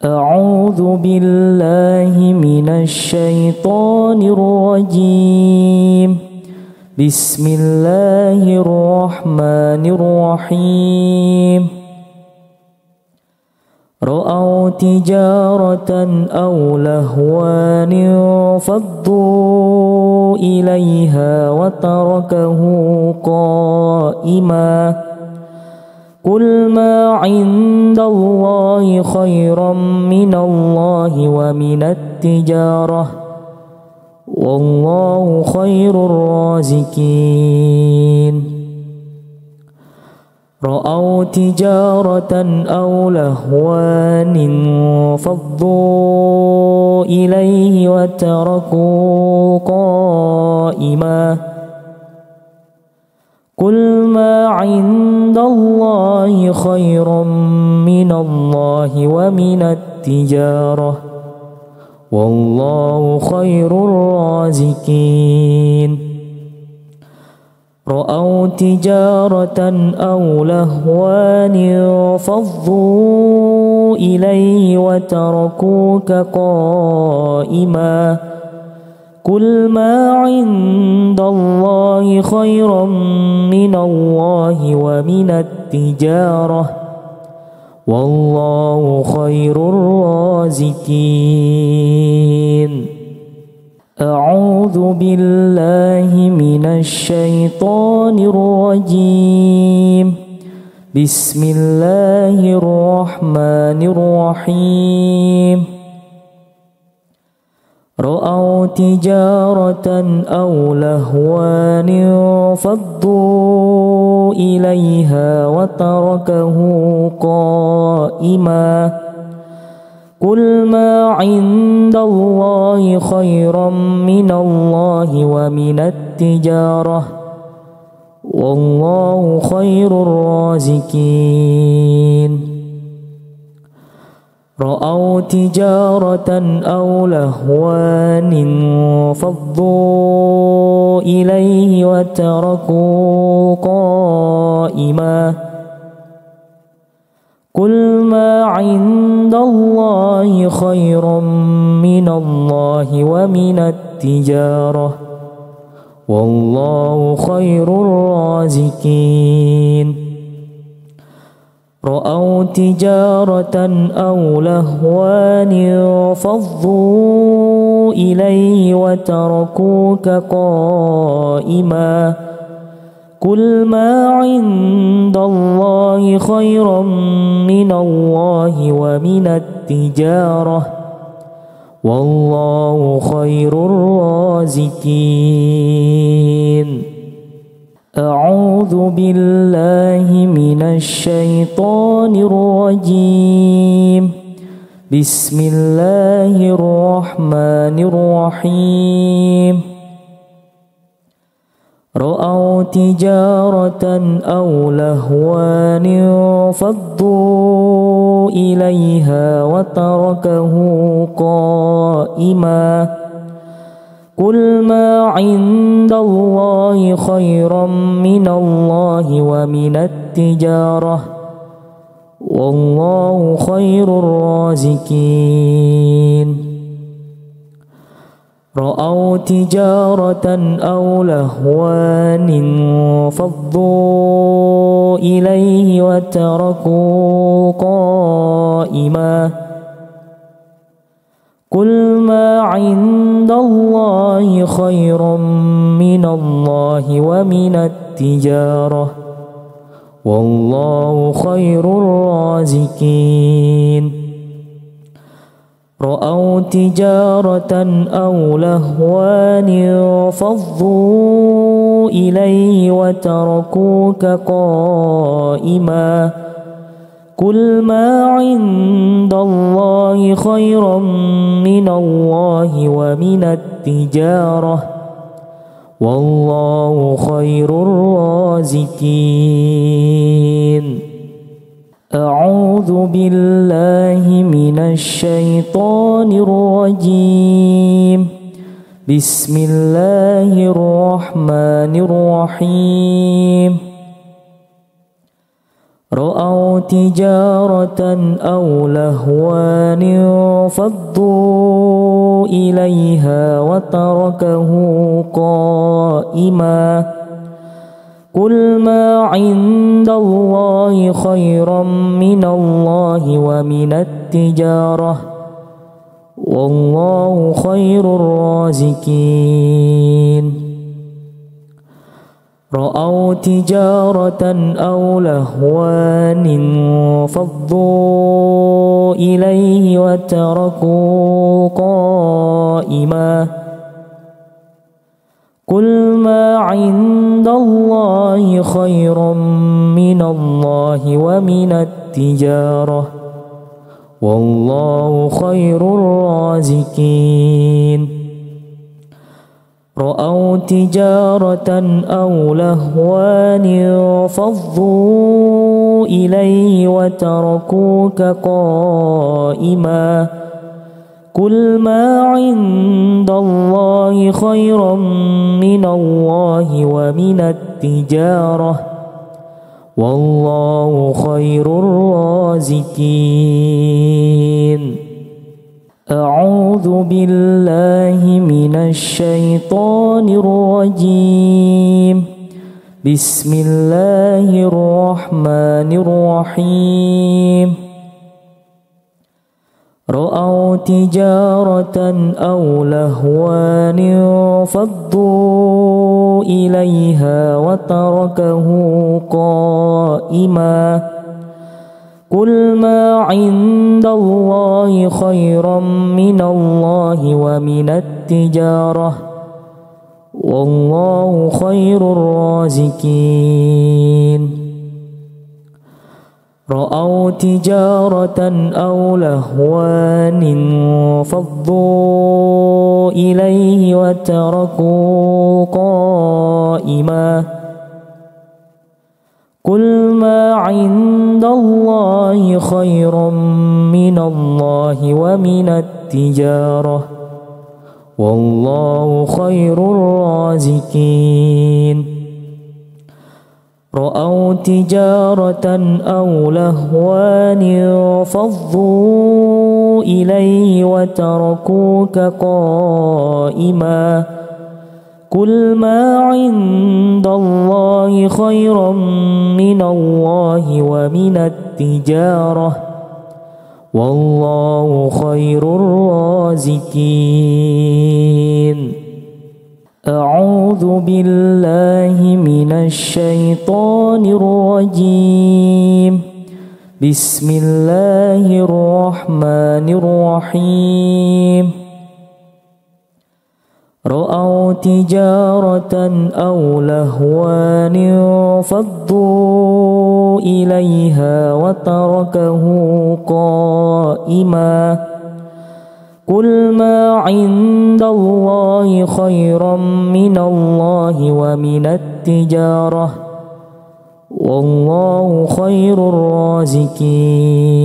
أعوذ بالله من الشيطان الرجيم. بسم الله الرحمن الرحيم. رأوا تجارة أو لهوا انفضوا إليها وتركه قائما قل ما عند الله خير من الله ومن التجارة والله خير الرازقين. رأوا تجارة أو لهوا انفضوا إليه وتركوا قائما قل ما عند الله خير من الله ومن التجارة والله خير الرازقين. رأوا تجارة أو لهوا انفضوا إليه وتركوك قائما قل ما عند الله خير من الله ومن التجارة والله خير الرازقين. أعوذ بالله من الشيطان الرجيم. بسم الله الرحمن الرحيم. رأوا تجارة أو لهوا انفضوا إليها وتركه قائما قل ما عند الله خير من الله ومن التجارة والله خير الرازقين. رأوا تجارة أو لهوا انفضوا إليه وتركوا قائما قل ما عند الله خير من الله ومن التجارة والله خير الرازقين. رأوا تجارة أو لهوا انفضوا إليه وتركوك قائما قل ما عند الله خير من الله ومن التجارة والله خير الرازقين. أعوذ بالله من الشيطان الرجيم. بسم الله الرحمن الرحيم. رأوا تجارة أو لهوا انفضوا إليها وتركه قائما قل ما عند الله خير من الله ومن التجارة والله خير الرازقين. رأوا تجارة أو لهوا انفضوا إليه وتركوا قائما قل ما عند الله خير من الله ومن التجارة والله خير الرازقين. رأوا تجارة أو لهوا انفضوا إليه وتركوك قائما قل ما عند الله خير من الله ومن التجارة والله خير الرازقين. أعوذ بالله من الشيطان الرجيم. بسم الله الرحمن الرحيم. رأوا تجارة أو لهوا انفضوا إليها وتركه قائما قل ما عند الله خير من الله ومن التجارة والله خير الرازقين رأوا تجارة أو لهوا انفضوا إليه وتركوا قائما قل ما عند الله خير من الله ومن التجارة والله خير الرازقين رأوا تجارة أو لهوا انفضوا إليه وتركوك قائما قل ما عند الله خير من الله ومن التجارة والله خير الرازقين أعوذ بالله من الشيطان الرجيم بسم الله الرحمن الرحيم رأوا تجارة أو لهوا انفضوا إليها وتركه قائما قل ما عند الله خير من الله ومن التجارة والله خير الرازقين رأوا تجارة أو لهوا انفضوا إليه وتركوا قائما قل ما عند الله خير من الله ومن التجارة والله خير الرازقين رأوا تجارة أو لهوا انفضوا إليه وتركوك قائما قل ما عند الله خير من الله ومن التجارة والله خير الرازقين أعوذ بالله من الشيطان الرجيم بسم الله الرحمن الرحيم رأوا تجارة أو لهوا انفضوا إليها وتركه قائما قل ما عند الله خير من الله ومن التجارة والله خير الرازقين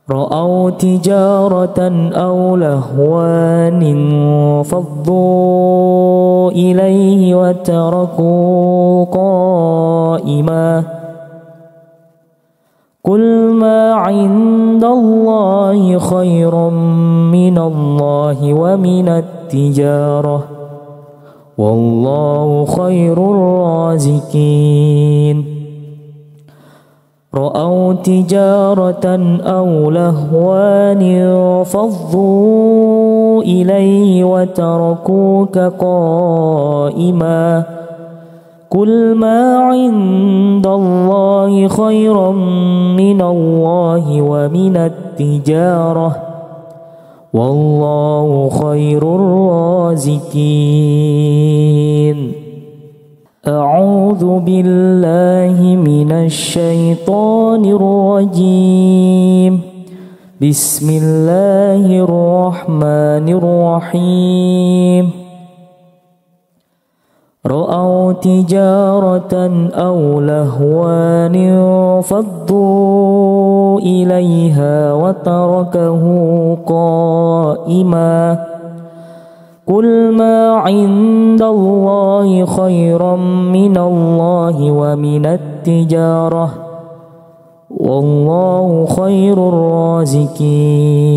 رأوا تجارة أو لهوا انفضوا إليه وتركوا قائما قل ما عند الله خير من الله ومن التجارة والله خير الرازقين رأوا تجارة أو لهوا انفضوا إليه وتركوك قائما قل ما عند الله خير من الله ومن التجارة والله خير الرازقين أعوذ بالله من الشيطان الرجيم بسم الله الرحمن الرحيم رأوا تجارة أو لهوا انفضوا إليها وتركه قائما قل ما عند الله خيرا من الله ومن التجارة والله خير الرازقين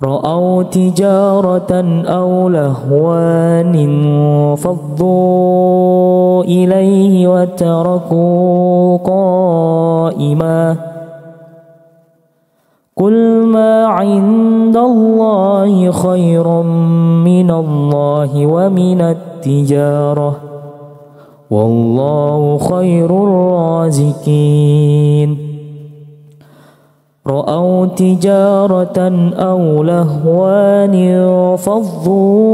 رأوا تجارة أو لهوا انفضوا إليه وتركوا قائما قل ما عند الله خير من الله ومن التجارة والله خير الرازقين رأوا تجارة أو لهوا انفضوا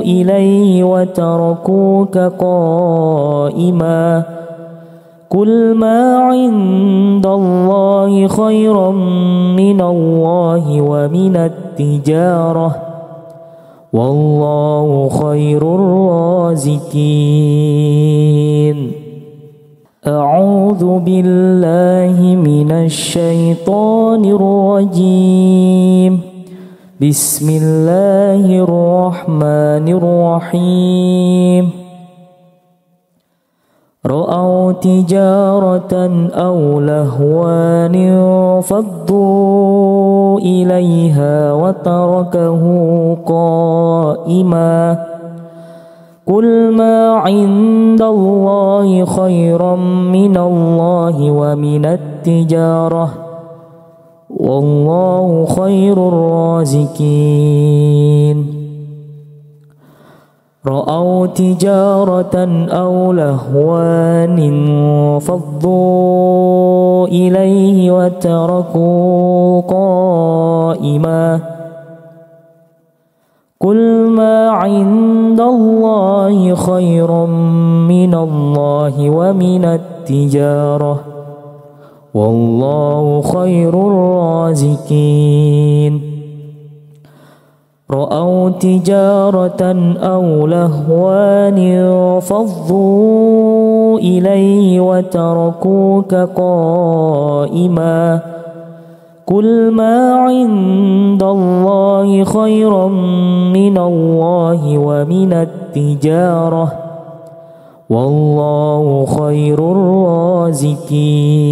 إليه وتركوك قائما قل ما عند الله خير من الله ومن التجارة والله خير الرازقين أعوذ بالله من الشيطان الرجيم بسم الله الرحمن الرحيم رأوا تجارة أو لهوا انفضوا إليها وتركه قائما قل ما عند الله خيرا من الله ومن التجارة والله خير الرازقين رأوا تجارة أو لهوا انفضوا إليه وتركوا قائما قل ما عند الله خير من الله ومن التجارة والله خير الرازقين رأوا تجارة أو لهوا انفضوا إليه وتركوك قائما قل ما عند الله خير من الله ومن التجارة والله خير الرازقين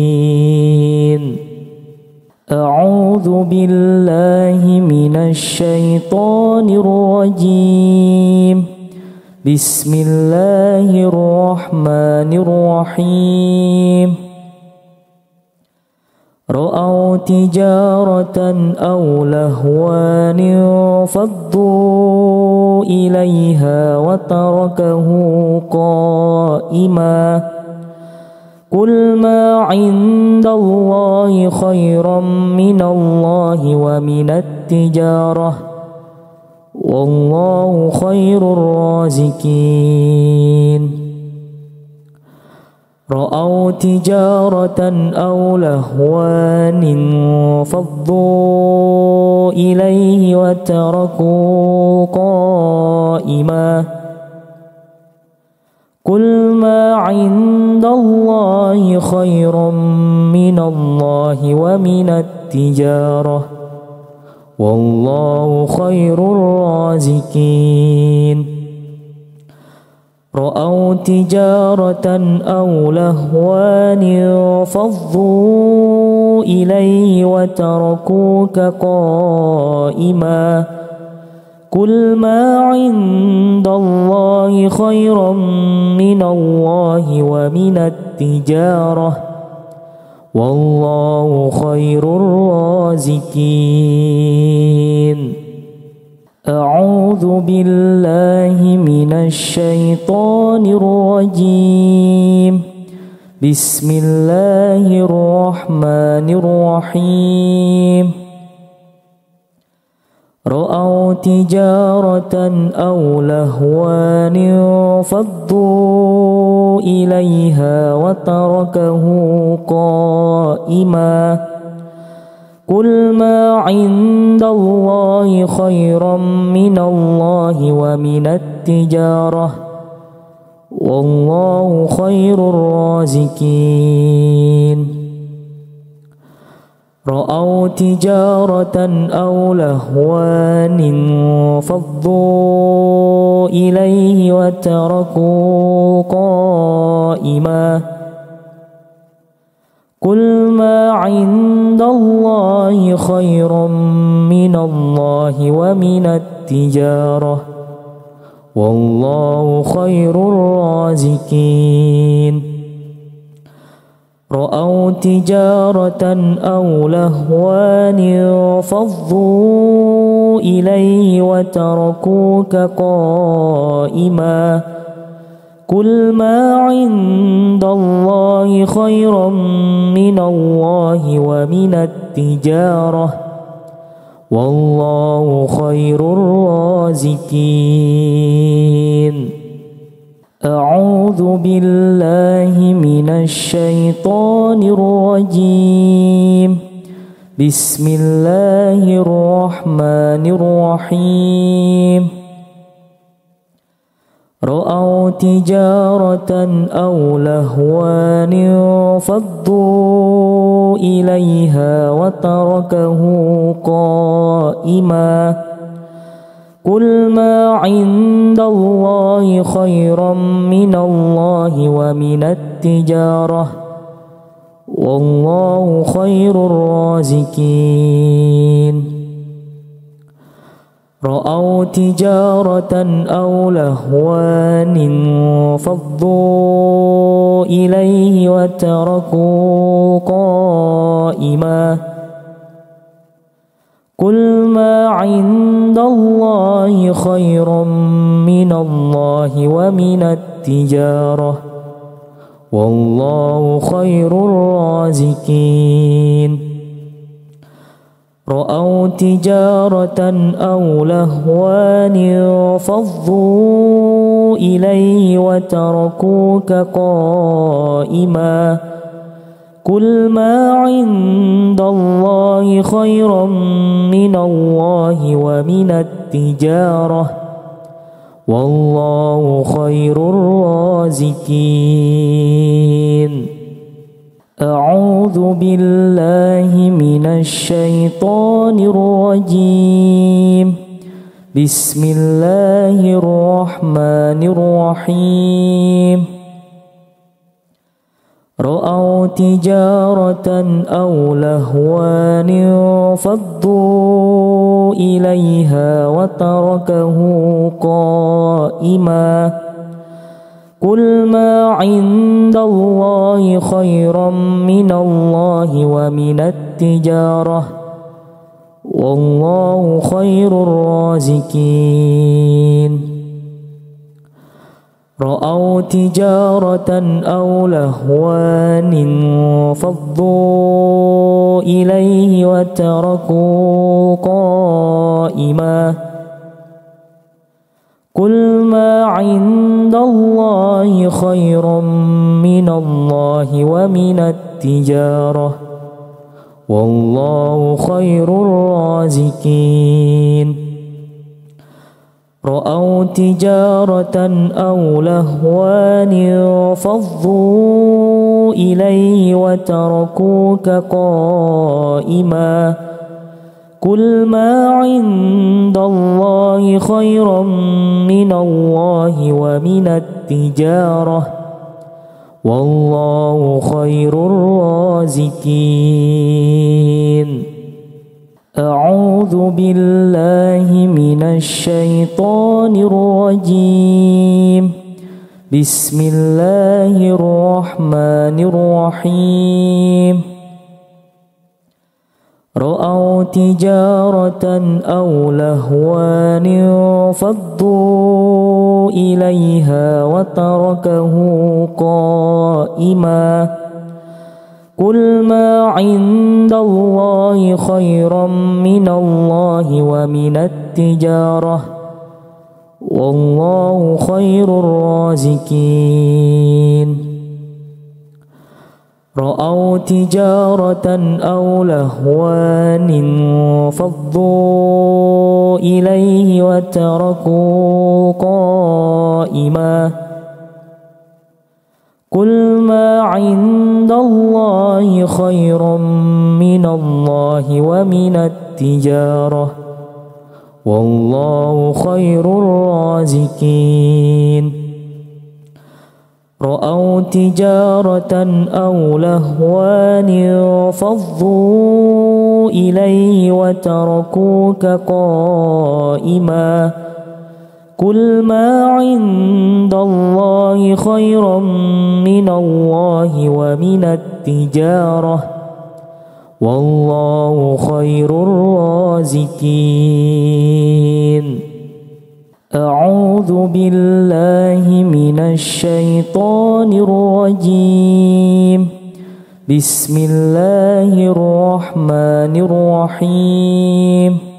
أعوذ بالله من الشيطان الرجيم بسم الله الرحمن الرحيم رأوا تجارة أو لهوا انفضوا إليها وتركه قائما قل ما عند الله خيرا من الله ومن التجارة والله خير الرازقين رأوا تجارة أو لهوا انفضوا إليه وتركوا قائما قل ما عند الله خير من الله ومن التجارة والله خير الرازقين رأوا تجارة أو لهوا انفضوا إليه وتركوك قائما قل ما عند الله خير من الله ومن التجارة والله خير الرازقين أعوذ بالله من الشيطان الرجيم بسم الله الرحمن الرحيم رأوا تجارة أو لهوا انفضوا إليها وتركه قائما قل ما عند الله خيرا من الله ومن التجارة والله خير الرازقين رأوا تجارة أو لهوا انفضوا إليه وتركوا قائما قل ما عند الله خير من الله ومن التجارة والله خير الرازقين رأوا تجارة أو لهوا انفضوا إليه وتركوك قائما قل ما عند الله خير من الله ومن التجارة والله خير الرازقين أعوذ بالله من الشيطان الرجيم بسم الله الرحمن الرحيم رأوا تجارة أو لهوا انفضوا إليها وتركه قائما قل ما عند الله خير من الله ومن التجارة والله خير الرازقين رأوا تجارة أو لهوا انفضوا إليه وتركوا قائما قل ما عند الله خير من الله ومن التجارة والله خير الرازقين رأوا تجارة أو لهوا انفضوا إليه وتركوك قائما قل ما عند الله خير من الله ومن التجارة والله خير الرازقين أعوذ بالله من الشيطان الرجيم بسم الله الرحمن الرحيم رأوا تجارة أو لهوا انفضوا إليها وتركه قائما قل ما عند الله خير من الله ومن التجارة والله خير الرازقين رأوا تجارة أو لهوا انفضوا إليه وتركوا قائما قل ما عند الله خير من الله ومن التجارة والله خير الرازقين رأوا تجارة أو لهوا انفضوا إليه وتركوك قائما قل ما عند الله خير من الله ومن التجارة والله خير الرازقين أعوذ بالله من الشيطان الرجيم بسم الله الرحمن الرحيم رأوا تجارة أو لهوا انفضوا إليها وتركه قائما قل ما عند الله خير من الله ومن التجارة والله خير الرازقين رأوا تجارة أو لهوا انفضوا إليه وتركوا قائما قل ما عند عند الله خير من الله ومن التجارة والله خير الرازقين رأوا تجارة أو لهوا انفضوا إليه وتركوك قائما قل ما عند الله خير من الله ومن التجارة والله خير الرازقين أعوذ بالله من الشيطان الرجيم بسم الله الرحمن الرحيم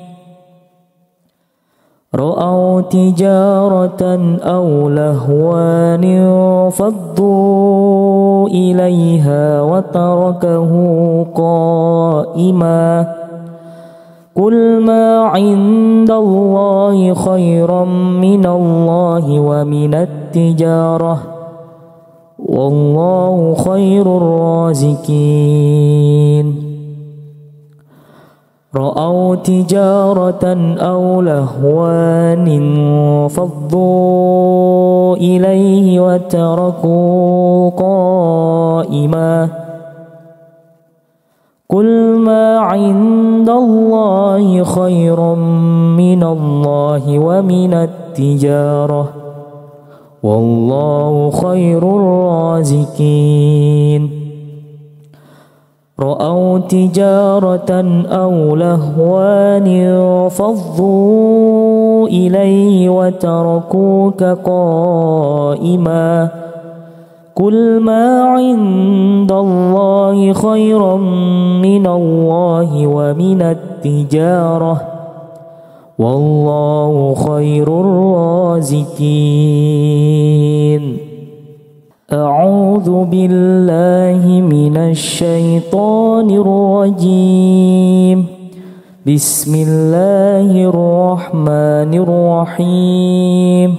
رأوا تجارة أو لهوا انفضوا إليها وتركه قائما قل ما عند الله خير من الله ومن التجارة والله خير الرازقين رأوا تجارة أو لهوا انفضوا إليه وتركوا قائما قل ما عند الله خير من الله ومن التجارة والله خير الرازقين رأوا تجارة أو لهوا انفضوا إليه وتركوك قائما قل ما عند الله خير من الله ومن التجارة والله خير الرازقين أعوذ بالله من الشيطان الرجيم بسم الله الرحمن الرحيم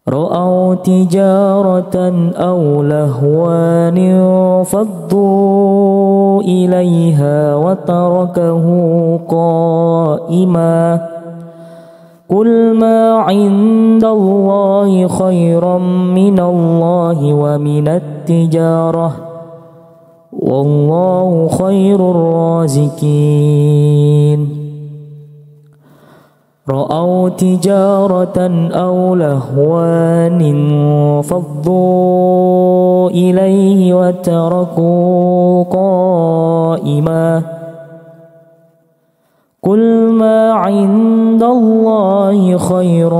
رأوا تجارة أو لهوا انفضوا إليها وتركه قائما قل ما عند الله خير من الله ومن التجارة والله خير الرازقين رأوا تجارة أو لهوا انفضوا إليه وتركوا قائما قل ما عند الله خير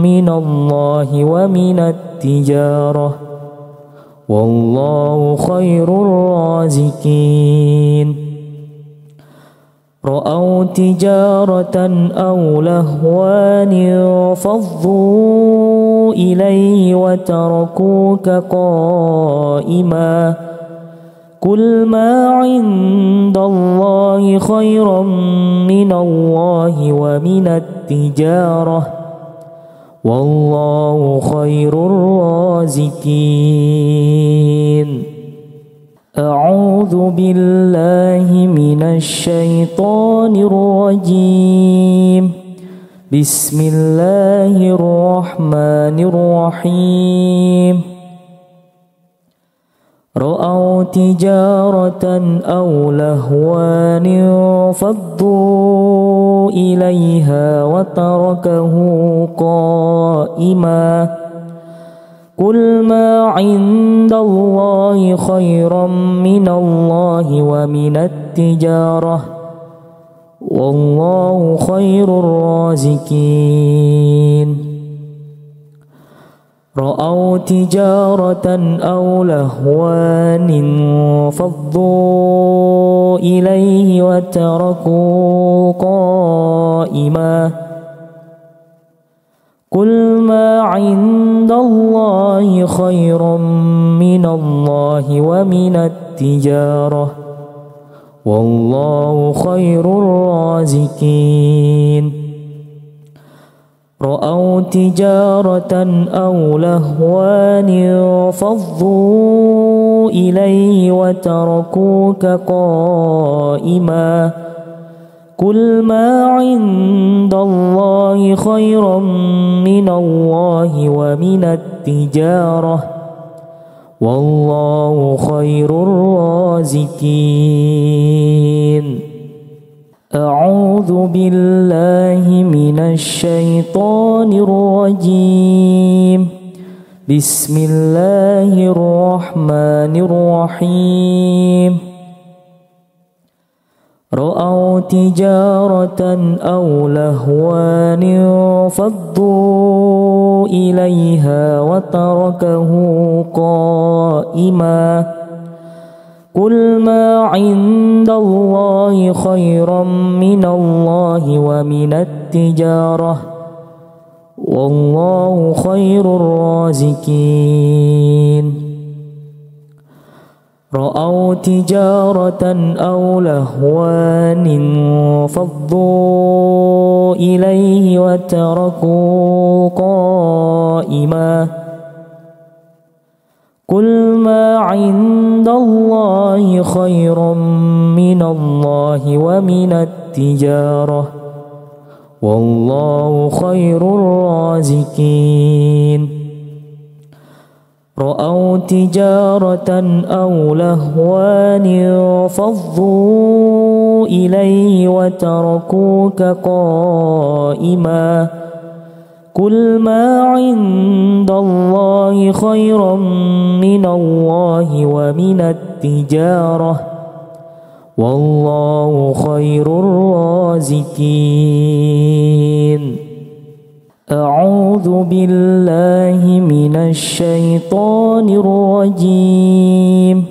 من الله ومن التجارة والله خير الرازقين رأوا تجارة أو لهوا انفضوا إليه وتركوك قائما قل ما عند الله خير من الله ومن التجارة والله خير الرازقين أعوذ بالله من الشيطان الرجيم بسم الله الرحمن الرحيم رأوا تجارة أو لهوا انفضوا إليها وتركه قائما قل ما عند الله خير من الله ومن التجارة والله خير الرازقين رأوا تجارة أو لهوا انفضوا إليه وتركوا قائما قل ما عند الله خير من الله ومن التجارة والله خير الرازقين رأوا تجارة أو لهوا انفضوا إليه وتركوك قائما قل ما عند الله خير من الله ومن التجارة والله خير الرازقين. أعوذ بالله من الشيطان الرجيم. بسم الله الرحمن الرحيم. رأوا تجارة أو لهوا انفضوا إليها وتركه قائما قل ما عند الله خير من الله ومن التجارة والله خير الرازقين. رأوا تجارة أو لهوا انفضوا إليه وتركوا قائما قل ما عند الله خير من الله ومن التجارة والله خير الرازقين. رأوا تجارة أو لهوا انفضوا إليه وتركوك قائما قل ما عند الله خير من الله ومن التجارة والله خير الرازقين. أعوذ بالله من الشيطان الرجيم.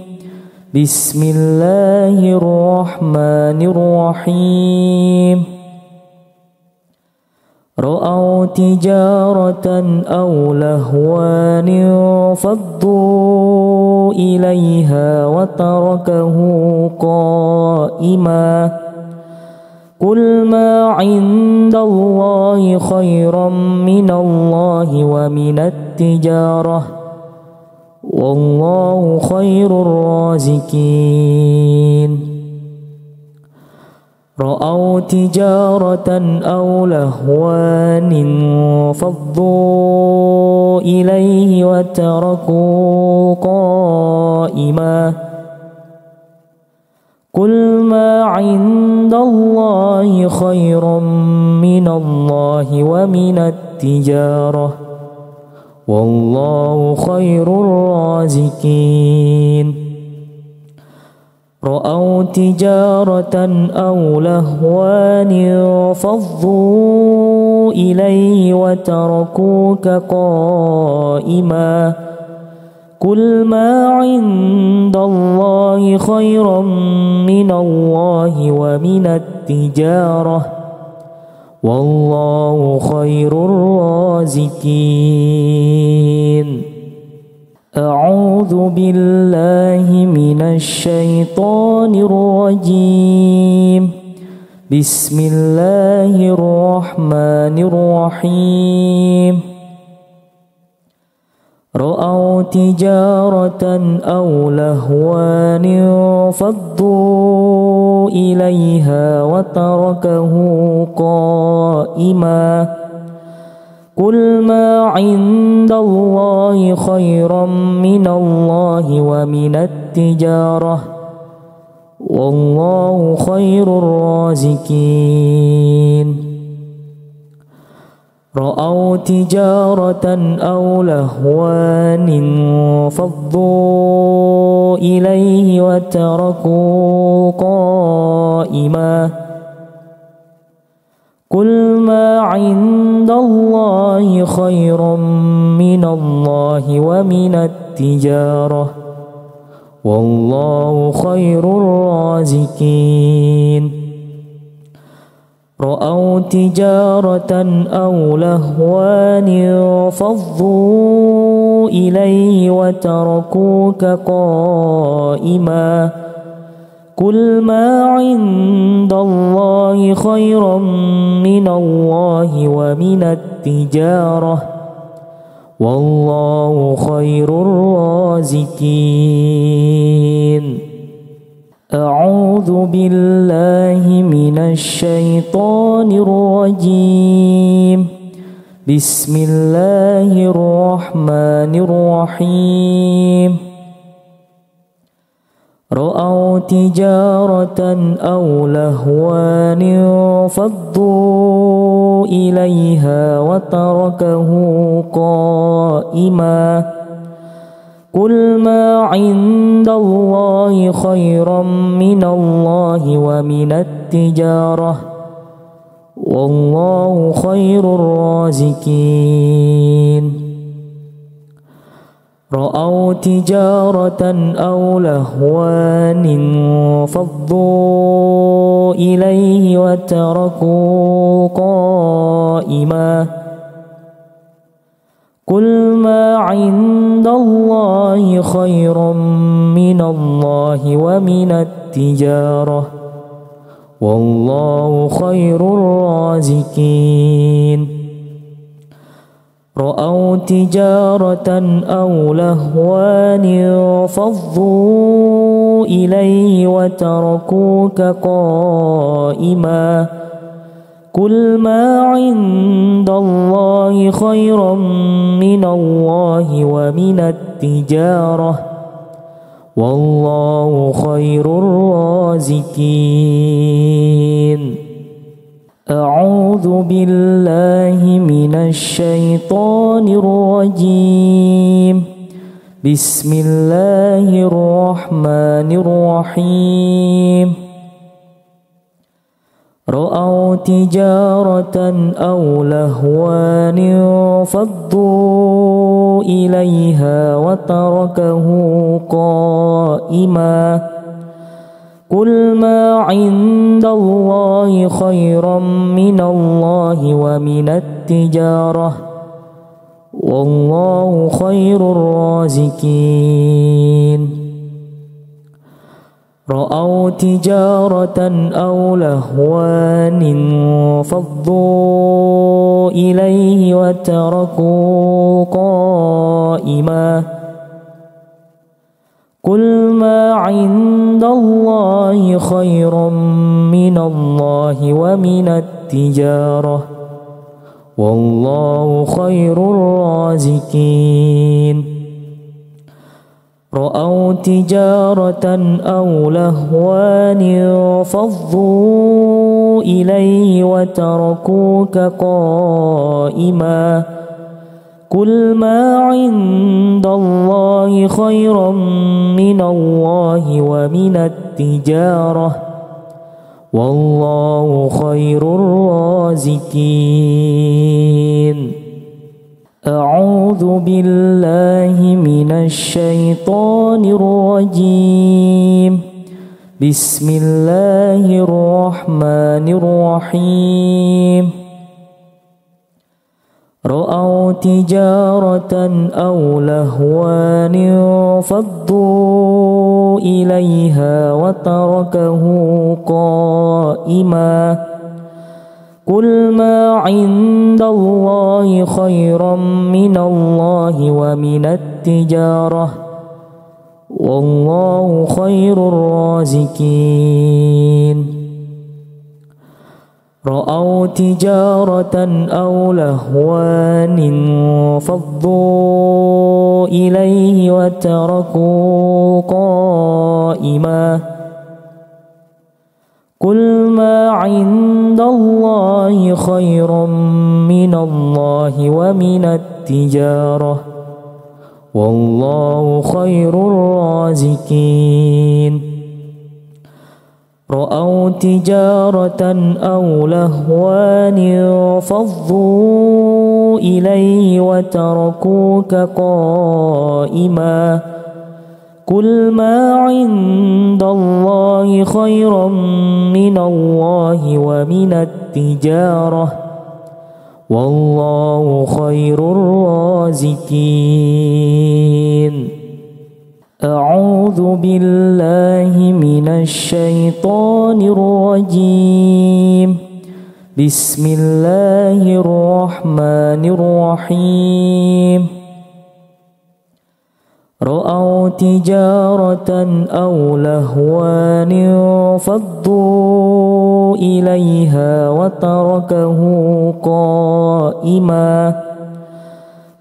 بسم الله الرحمن الرحيم. رأوا تجارة أو لهوا انفضوا إليها وتركه قائما قل ما عند الله خير من الله ومن التجارة والله خير الرازقين. رأوا تجارة أو لهوا انفضوا إليه وتركوا قائما قل ما عند الله خير من الله ومن التجارة والله خير الرازقين. رأوا تجارة أو لهوا انفضوا إليه وتركوك قائما قل ما عند الله خير من الله ومن التجارة والله خير الرازقين. أعوذ بالله من الشيطان الرجيم. بسم الله الرحمن الرحيم. رأوا تجارة أو لهوا انفضوا إليها وتركه قائما قل ما عند الله خير من الله ومن التجارة والله خير الرازقين. رأوا تجارة أو لهوا انفضوا إليه وتركوا قائما قل ما عند الله خير من الله ومن التجارة والله خير الرازقين. رأوا تجارة أو لهوا انفضوا إليه وتركوك قائما قل ما عند الله خير من الله ومن التجارة والله خير الرازقين. أعوذ بالله من الشيطان الرجيم. بسم الله الرحمن الرحيم. رأوا تجارة أو لهوا انفضوا إليها وتركه قائما قل ما عند الله خير من الله ومن التجارة والله خير الرازقين. رأوا تجارة أو لهوا انفضوا إليه وتركوا قائما قل ما عند الله خير من الله ومن التجارة والله خير الرازقين. رأوا تجارة أو لهوا انفضوا إليه وتركوك قائما قل ما عند الله خير من الله ومن التجارة والله خير الرازقين. أعوذ بالله من الشيطان الرجيم. بسم الله الرحمن الرحيم. رأوا تجارة أو لهوا انفضوا إليها وتركه قائما قل ما عند الله خير من الله ومن التجارة والله خير الرازقين. رأوا تجارة أو لهوا انفضوا إليه وتركوا قائما قل ما عند الله خير من الله ومن التجارة والله خير الرازقين. رأوا تجارة أو لهوا انفضوا إليه وتركوك قائما قل ما عند الله خير من الله ومن التجارة والله خير الرازقين. أعوذ بالله من الشيطان الرجيم. بسم الله الرحمن الرحيم. رأوا تجارة أو لهوا انفضوا إليها وتركه قائما قل ما عند الله خير من الله ومن التجارة والله خير الرازقين. رأوا تجارة أو لهوا انفضوا إليه وتركوا قائما قل ما عند الله خير من الله ومن التجارة والله خير الرازقين. رأوا تجارة أو لهوا انفضوا إليه وتركوك قائما قل ما عند الله خير من الله ومن التجارة والله خير الرازقين. أعوذ بالله من الشيطان الرجيم. بسم الله الرحمن الرحيم. رأوا تجارة أو لهوا انفضوا إليها وتركه قائما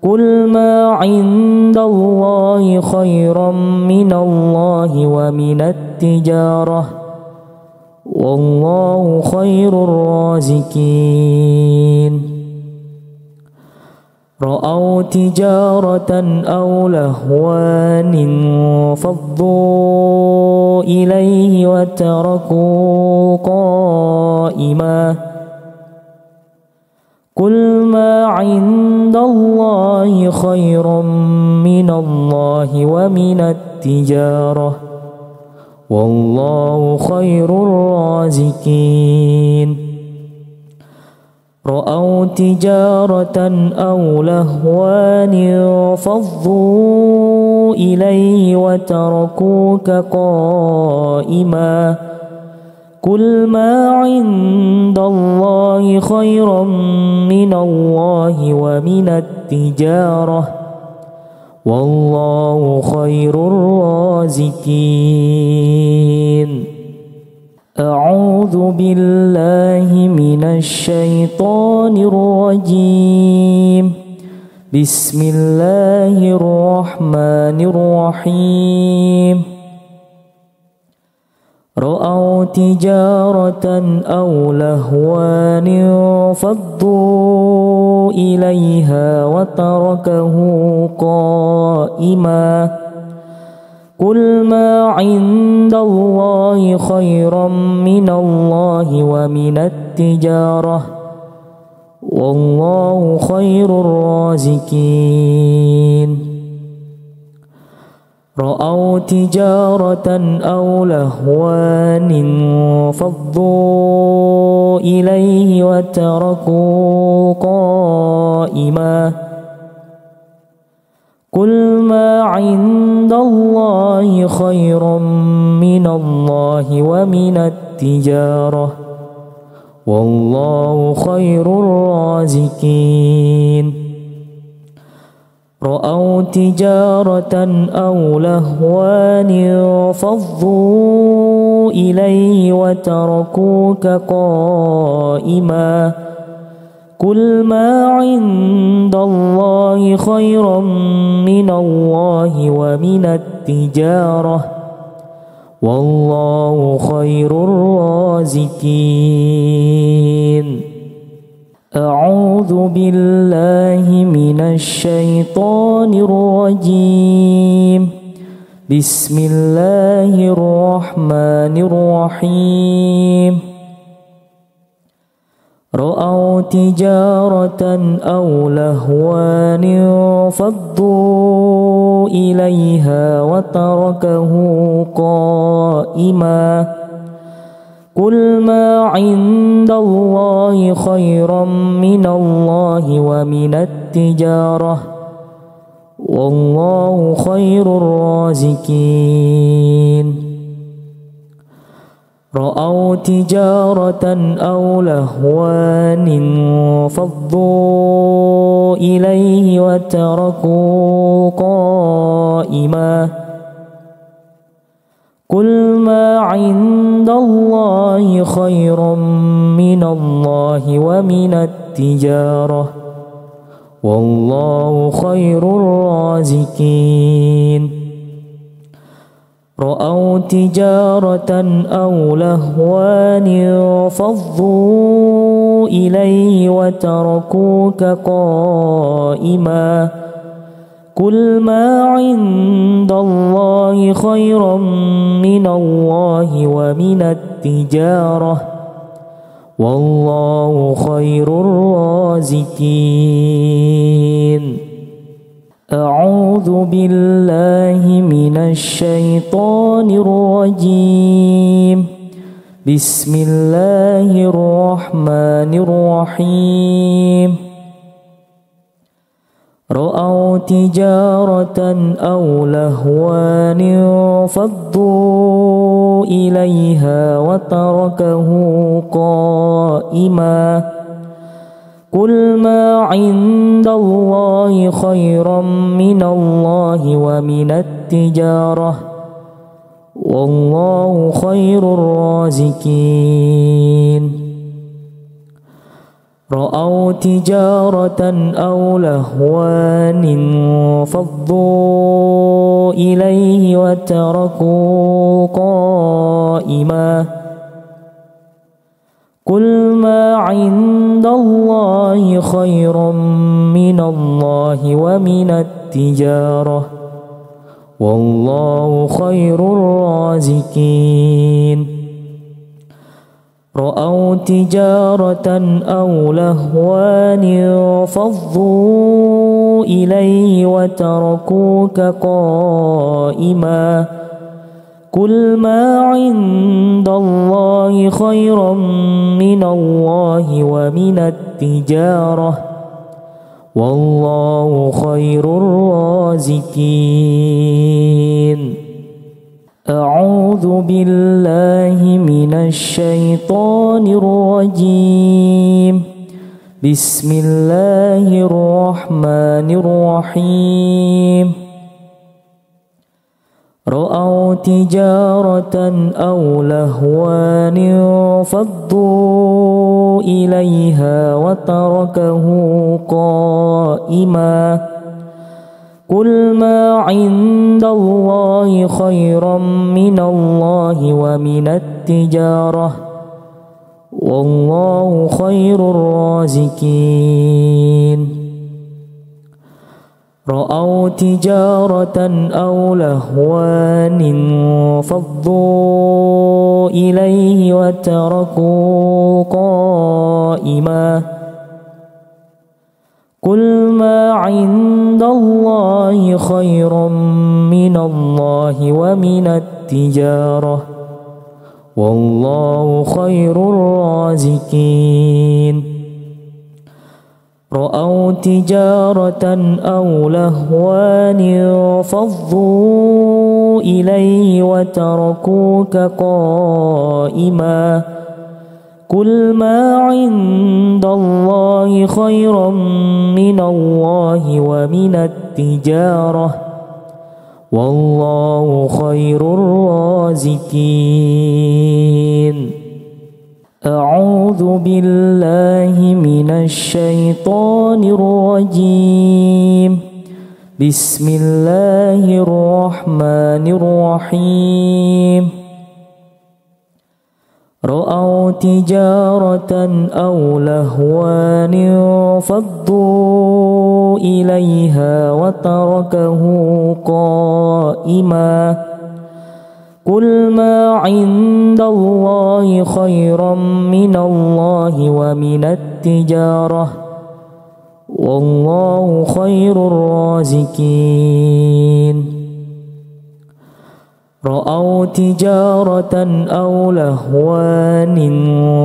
قل ما عند الله خيرا من الله ومن التجارة والله خير الرازقين. رأوا تجارة أو لهوا انفضوا إليه وتركوا قائما قل ما عند الله خير من الله ومن التجارة والله خير الرازقين. رأوا تجارة أو لهوا انفضوا إليه وتركوك قائما قل ما عند الله خير من الله ومن التجارة والله خير الرازقين. أعوذ بالله من الشيطان الرجيم. بسم الله الرحمن الرحيم. رأوا تجارة أو لهوا انفضوا إليها وتركه قائما قل ما عند الله خيرا من الله ومن التجارة والله خير الرازقين. رأوا تجارة أو لهوا انفضوا إليه وتركوا قائما قل ما عند الله خير من الله ومن التجارة والله خير الرازقين. رأوا تجارة أو لهوا انفضوا إليه وتركوك قائما قل ما عند الله خير من الله ومن التجارة والله خير الرازقين. أعوذ بالله من الشيطان الرجيم. بسم الله الرحمن الرحيم. رأوا تجارة أو لهوا انفضوا إليها وتركه قائما قل ما عند الله خيرا من الله ومن التجارة والله خير الرازقين. رأوا تجارة أو لهوا انفضوا إليه وتركوا قائما قل ما عند الله خير من الله ومن التجارة والله خير الرازقين. رأوا تجارة أو لهوا انفضوا إليه وتركوك قائما قل ما عند الله خير من الله ومن التجارة والله خير الرازقين. أعوذ بالله من الشيطان الرجيم. بسم الله الرحمن الرحيم. رأوا تجارة أو لهوا انفضوا إليها وتركه قائما قل ما عند الله خيرا من الله ومن التجارة والله خير الرازقين رأوا تجارة أو لهوا انفضوا إليه وتركوا قائما قل ما عند الله خير من الله ومن التجارة والله خير الرازقين رأوا تجارة أو لهوا انفضوا إليه وتركوك قائما قل ما عند الله خير من الله ومن التجارة والله خير الرازقين أعوذ بالله من الشيطان الرجيم بسم الله الرحمن الرحيم رأوا تجارة أو لهوا انفضوا إليها وتركه قائما قل ما عند الله خيرا من الله ومن التجارة والله خير الرازقين رأوا تجارة أو لهوا انفضوا إليه وتركوا قائما قل ما عند الله خير من الله ومن التجارة والله خير الرازقين رأوا تجارة أو لهوا انفضوا إليه وتركوك قائما قل ما عند الله خير من الله ومن التجارة والله خير الرازقين أعوذ بالله من الشيطان الرجيم بسم الله الرحمن الرحيم رأوا تجارة أو لهوا انفضوا إليها وتركه قائما قل ما عند الله خيرا من الله ومن التجارة والله خير الرازقين رأوا تجارة أو لهوا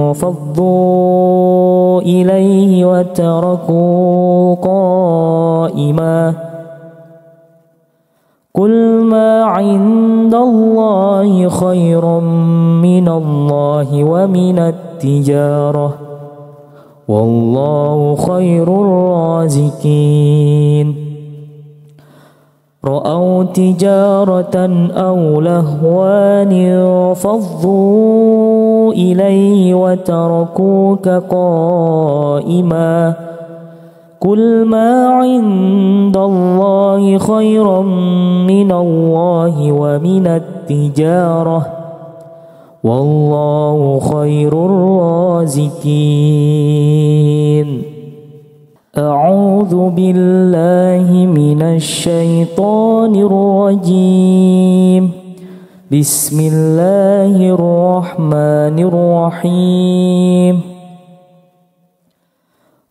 انفضوا إليه وتركوا قائما قل ما عند الله خير من الله ومن التجارة والله خير الرازقين رأوا تجارة أو لهوا انفضوا إليه وتركوك قائما قل ما عند الله خير من الله ومن التجارة والله خير الرازقين أعوذ بالله من الشيطان الرجيم بسم الله الرحمن الرحيم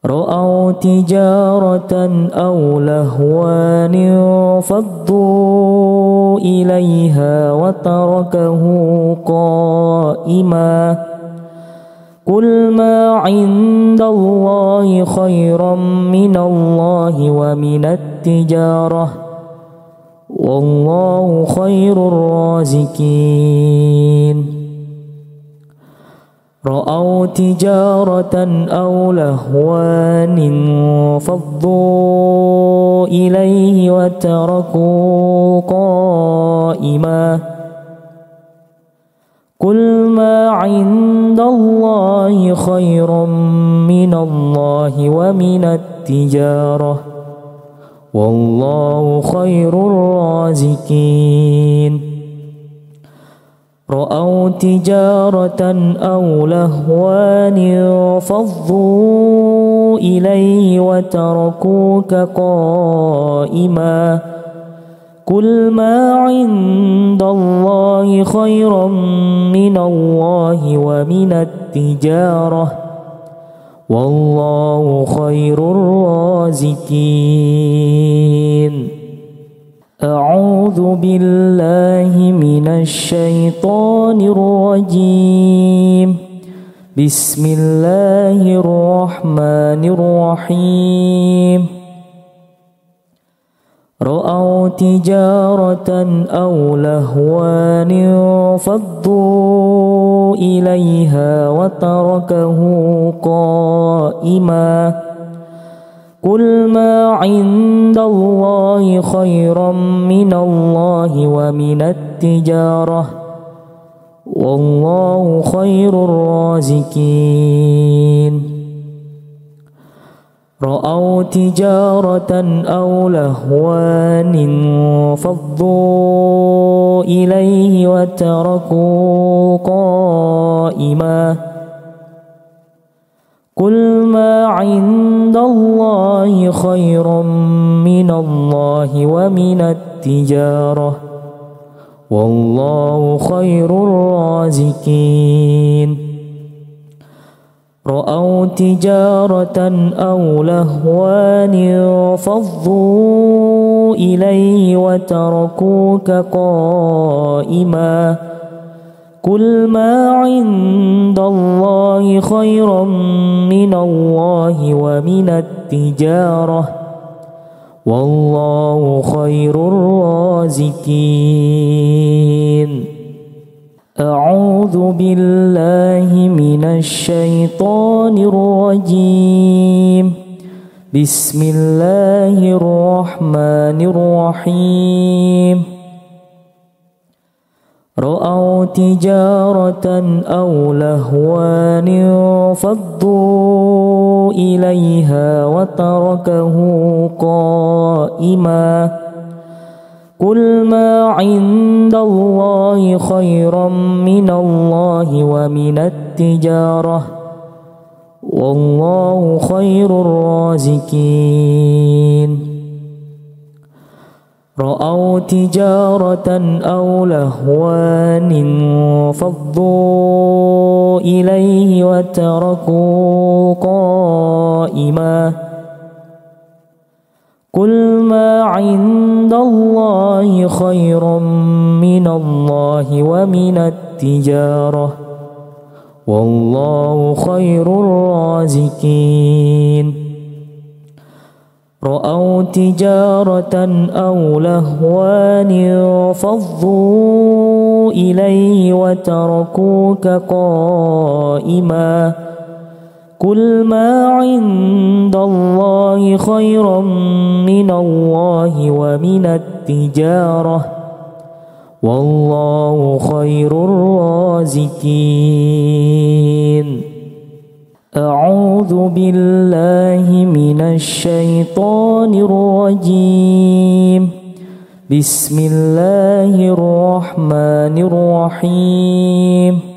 رأوا تجارة أو لهوا انفضوا إليها وتركه قائما قل ما عند الله خيرا من الله ومن التجارة والله خير الرازقين رأوا تجارة أو لهوا انفضوا إليه وتركوا قائما قل ما عند الله خير من الله ومن التجارة والله خير الرازقين رأوا تجارة أو لهوا انفضوا إليه وتركوك قائما قل ما عند الله خير من الله ومن التجارة والله خير الرازقين أعوذ بالله من الشيطان الرجيم بسم الله الرحمن الرحيم رأوا تجارة أو لهوا انفضوا إليها وتركه قائما قل ما عند الله خيرا من الله ومن التجارة والله خير الرازقين رأوا تجارة أو لهوا انفضوا إليه وتركوا قائما قل ما عند الله خير من الله ومن التجارة والله خير الرازقين رأوا تجارة أو لهوا انفضوا إليه وتركوك قائما قل ما عند الله خير من الله ومن التجارة والله خير الرازقين أعوذ بالله من الشيطان الرجيم بسم الله الرحمن الرحيم رأوا تجارة أو لهوا انفضوا إليها وتركه قائما قل ما عند الله خيرا من الله ومن التجارة والله خير الرازقين رأوا تجارة أو لهوا انفضوا إليه وتركوا قائما قل ما عند الله خير من الله ومن التجارة والله خير الرازقين رأوا تجارة أو لهوا انفضوا إليه وتركوك قائما قل ما عند الله خير من الله ومن التجارة والله خير الرازقين أعوذ بالله من الشيطان الرجيم بسم الله الرحمن الرحيم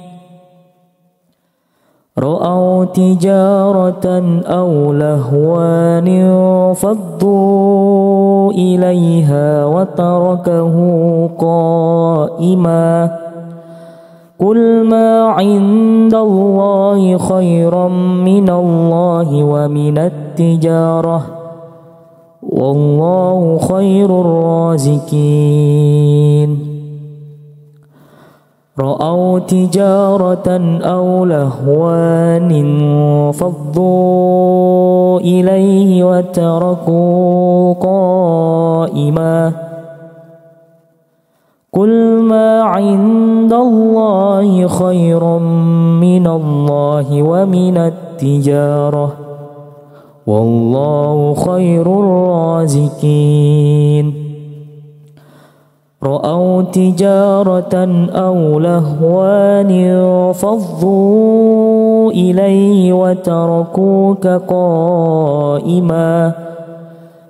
رأوا تجارة أو لهوا انفضوا إليها وتركه قائما قل ما عند الله خيرا من الله ومن التجارة والله خير الرازقين رأوا تجارة أو لهوا انفضوا إليه وتركوا قائما قل ما عند الله خير من الله ومن التجارة والله خير الرازقين رأوا تجارة أو لهوا انفضوا إليه وتركوك قائما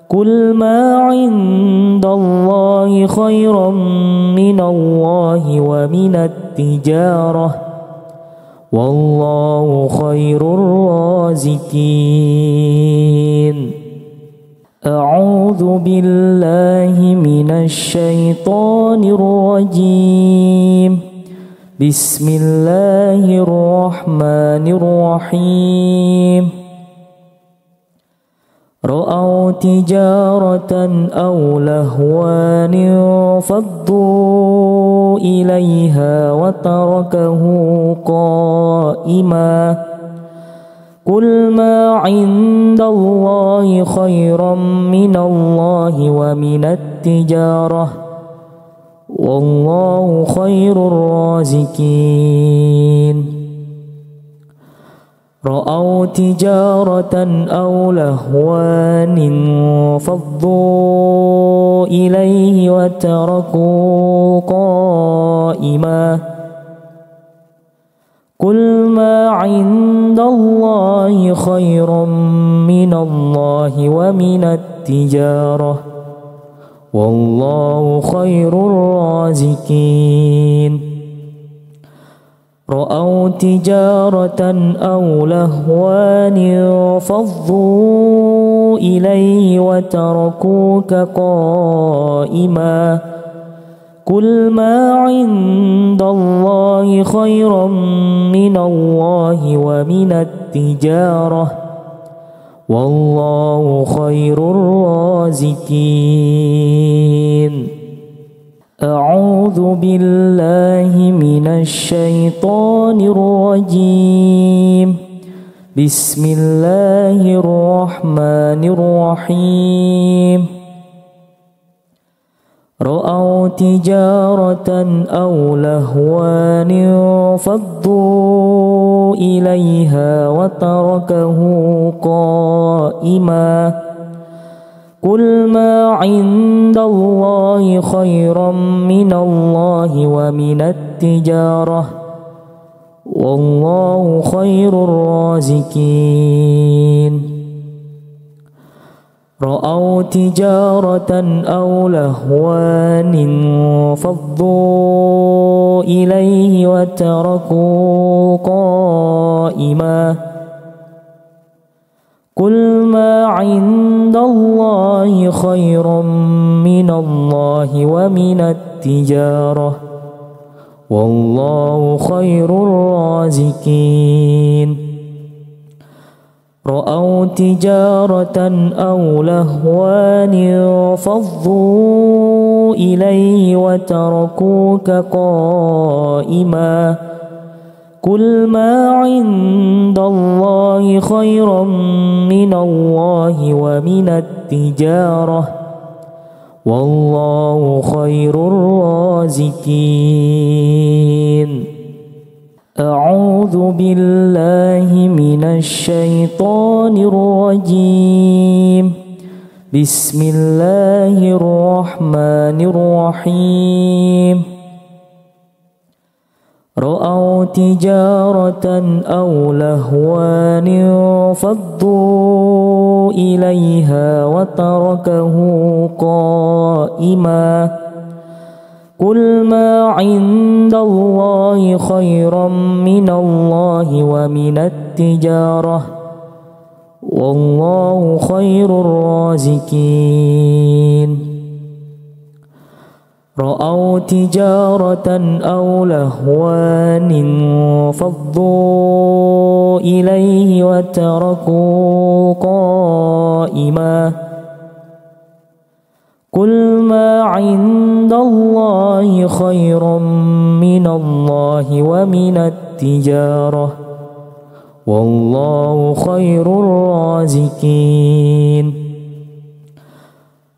قل ما عند الله خير من الله ومن التجارة والله خير الرازقين أعوذ بالله من الشيطان الرجيم بسم الله الرحمن الرحيم رأوا تجارة أو لهوا انفضوا إليها وتركه قائما قل ما عند الله خير من الله ومن التجارة والله خير الرازقين رأوا تجارة أو لهوا انفضوا إليه وتركوا قائما قل ما عند الله خير من الله ومن التجارة والله خير الرازقين رأوا تجارة أو لهوا انفضوا إليه وتركوك قائما قل ما عند الله خير من الله ومن التجارة والله خير الرازقين أعوذ بالله من الشيطان الرجيم بسم الله الرحمن الرحيم رأوا تجارة أو لهوا انفضوا إليها وتركه قائما قل ما عند الله خير من الله ومن التجارة والله خير الرازقين رأوا تجارة أو لهوا انفضوا إليه وتركوا قائما قل ما عند الله خير من الله ومن التجارة والله خير الرازقين رأوا تجارة أو لهوا انفضوا إليه وتركوك قائما قل ما عند الله خير من الله ومن التجارة والله خير الرازقين أعوذ بالله من الشيطان الرجيم بسم الله الرحمن الرحيم رأوا تجارة أو لهوا انفضوا إليها وتركه قائما قل ما عند الله خير من الله ومن التجارة والله خير الرازقين رأوا تجارة أو لهوا انفضوا إليه وتركوا قائما قل ما عند عند الله خير من الله ومن التجارة والله خير الرازقين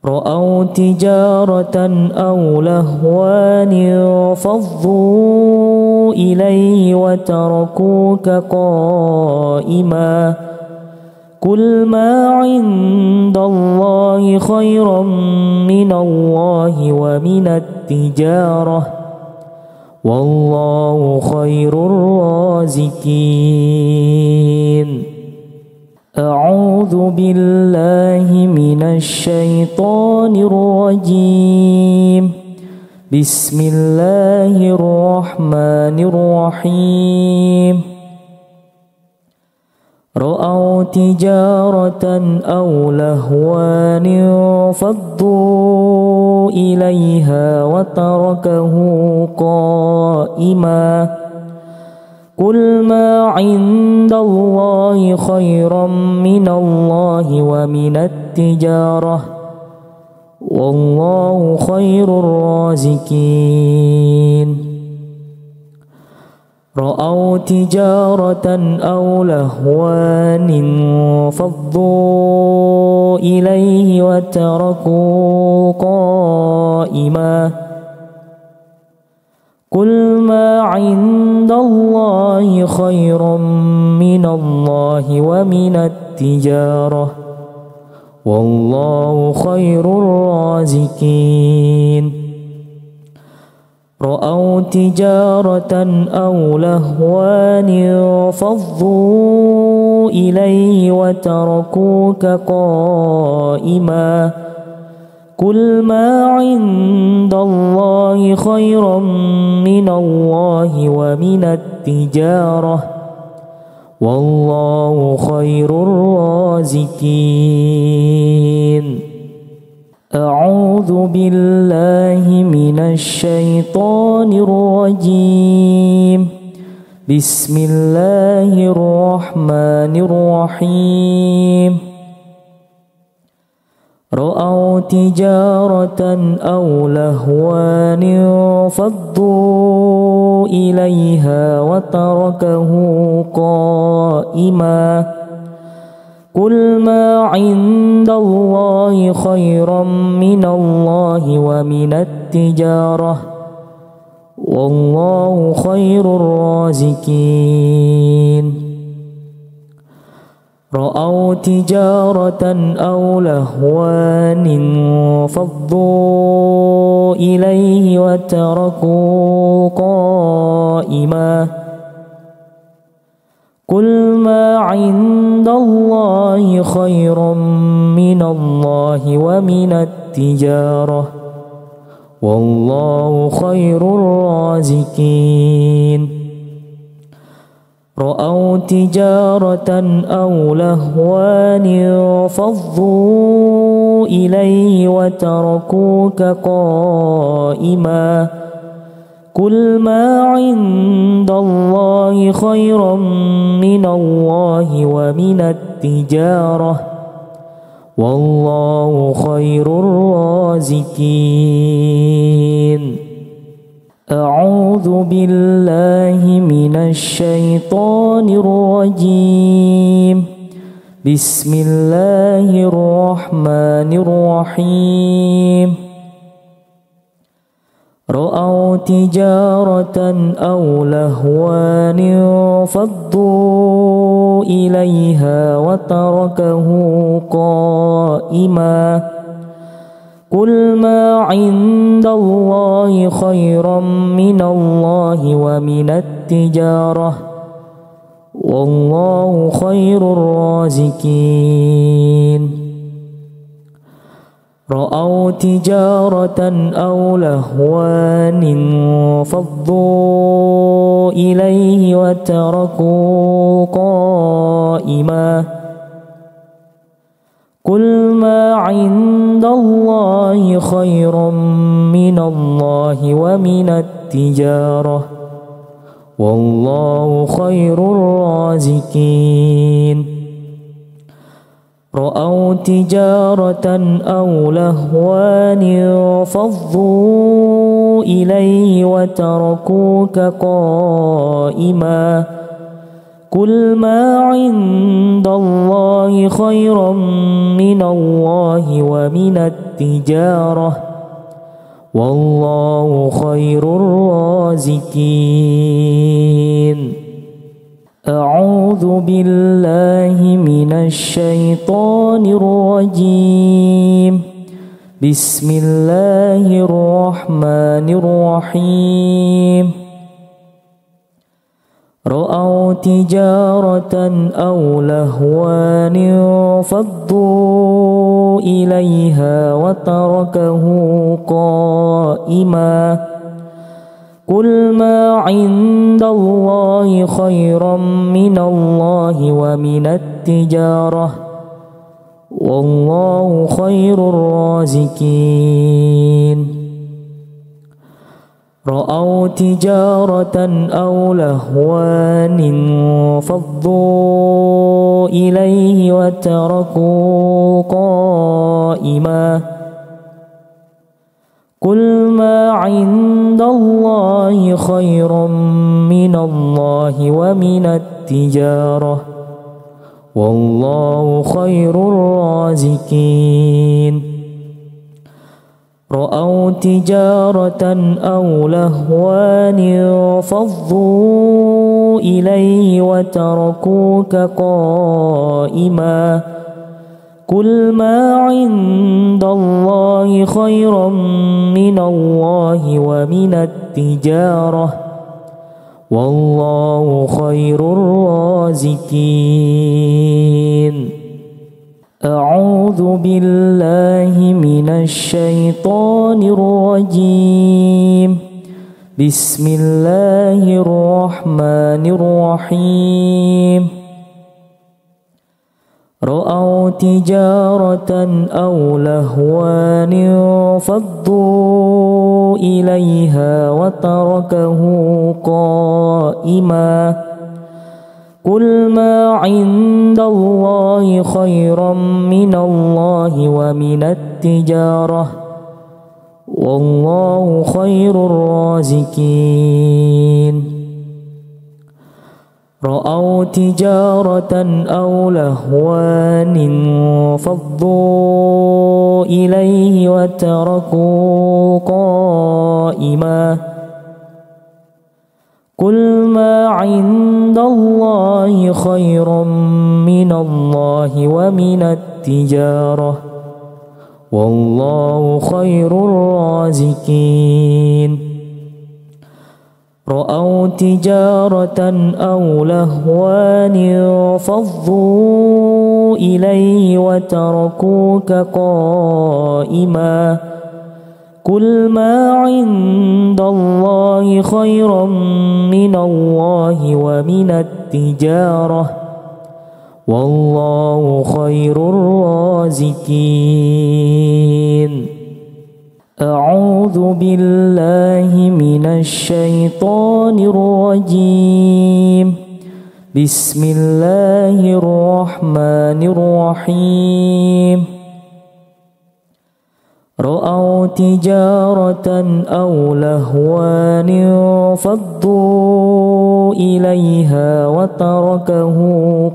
رأوا تجارة أو لهوا انفضوا إليه وتركوك قائما قل ما عند الله خير من الله ومن التجارة والله خير الرازقين أعوذ بالله من الشيطان الرجيم بسم الله الرحمن الرحيم رأوا تجارة أو لهوا انفضوا إليها وتركه قائما قل ما عند الله خير من الله ومن التجارة والله خير الرازقين رأوا تجارة أو لهوا انفضوا إليه وتركوا قائما قل ما عند الله خير من الله ومن التجارة والله خير الرازقين رأوا تجارة أو لهوا انفضوا إليه وتركوك قائما قل ما عند الله خير من الله ومن التجارة والله خير الرازقين أعوذ بالله من الشيطان الرجيم بسم الله الرحمن الرحيم رأوا تجارة أو لهوا انفضوا إليها وتركه قائما قل ما عند الله خير من الله ومن التجارة والله خير الرازقين رأوا تجارة أو لهوا انفضوا إليه وتركوا قائما قل ما عند الله خير من الله ومن التجارة والله خير الرازقين رأوا تجارة أو لهوا انفضوا إليه وتركوك قائما قل ما عند الله خير من الله ومن التجارة والله خير الرازقين أعوذ بالله من الشيطان الرجيم بسم الله الرحمن الرحيم رأوا تجارة أو لهوا انفضوا إليها وتركه قائما قل ما عند الله خير من الله ومن التجارة والله خير الرازقين رأوا تجارة أو لهوا انفضوا إليه وتركوا قائما قل ما عند الله خير من الله ومن التجارة والله خير الرازقين رأوا تجارة أو لهوا انفضوا إليه وتركوك قائما قل ما عند الله خير من الله ومن التجارة والله خير الرازقين. أعوذ بالله من الشيطان الرجيم. بسم الله الرحمن الرحيم. رأوا تجارة أو لهوا انفضوا إليها وتركه قائما قل ما عند الله خير من الله ومن التجارة والله خير الرازقين. رأوا تجارة أو لهوا انفضوا إليه وتركوا قائما قل ما عند الله خير من الله ومن التجارة والله خير الرازقين. رأوا تجارة أو لهوا انفضوا إليه وتركوك قائما قل ما عند الله خير من الله ومن التجارة والله خير الرازقين. أعوذ بالله من الشيطان الرجيم. بسم الله الرحمن الرحيم. رأوا تجارة أو لهوا انفضوا إليها وتركه قائما قل ما عند الله خير من الله ومن التجارة والله خير الرازقين. رأوا تجارة أو لهوا انفضوا إليه وتركوا قائما قل ما عند الله خير من الله ومن التجارة والله خير الرازقين. رأوا تجارة أو لهوا انفضوا إليه وتركوك قائما قل ما عند الله خير من الله ومن التجارة والله خير الرازقين. أعوذ بالله من الشيطان الرجيم. بسم الله الرحمن الرحيم. رأوا تجارة أو لهوا انفضوا إليها وتركه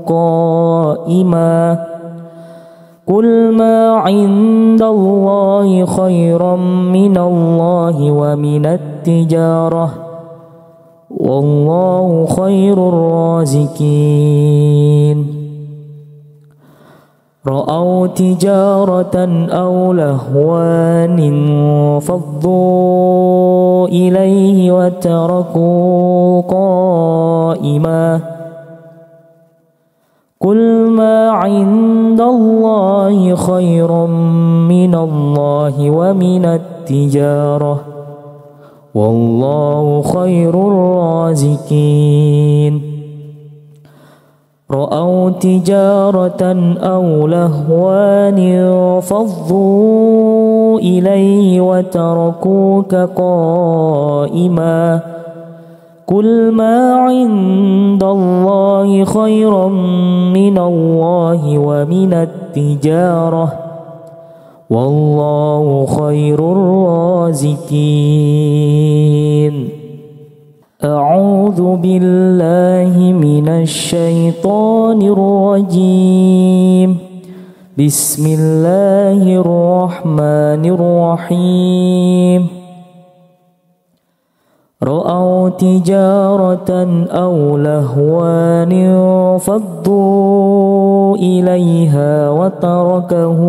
قائما قل ما عند الله خير من الله ومن التجارة والله خير الرازقين. رأوا تجارة أو لهوا انفضوا إليه وتركوا قائما قل ما عند الله خير من الله ومن التجارة والله خير الرازقين. رأوا تجارة أو لهوا انفضوا إليه وتركوك قائما قل ما عند الله الله خيرا من الله ومن التجارة والله خير الرازقين. أعوذ بالله من الشيطان الرجيم. بسم الله الرحمن الرحيم. رأوا تجارة أو لهوا انفضوا إليها وتركه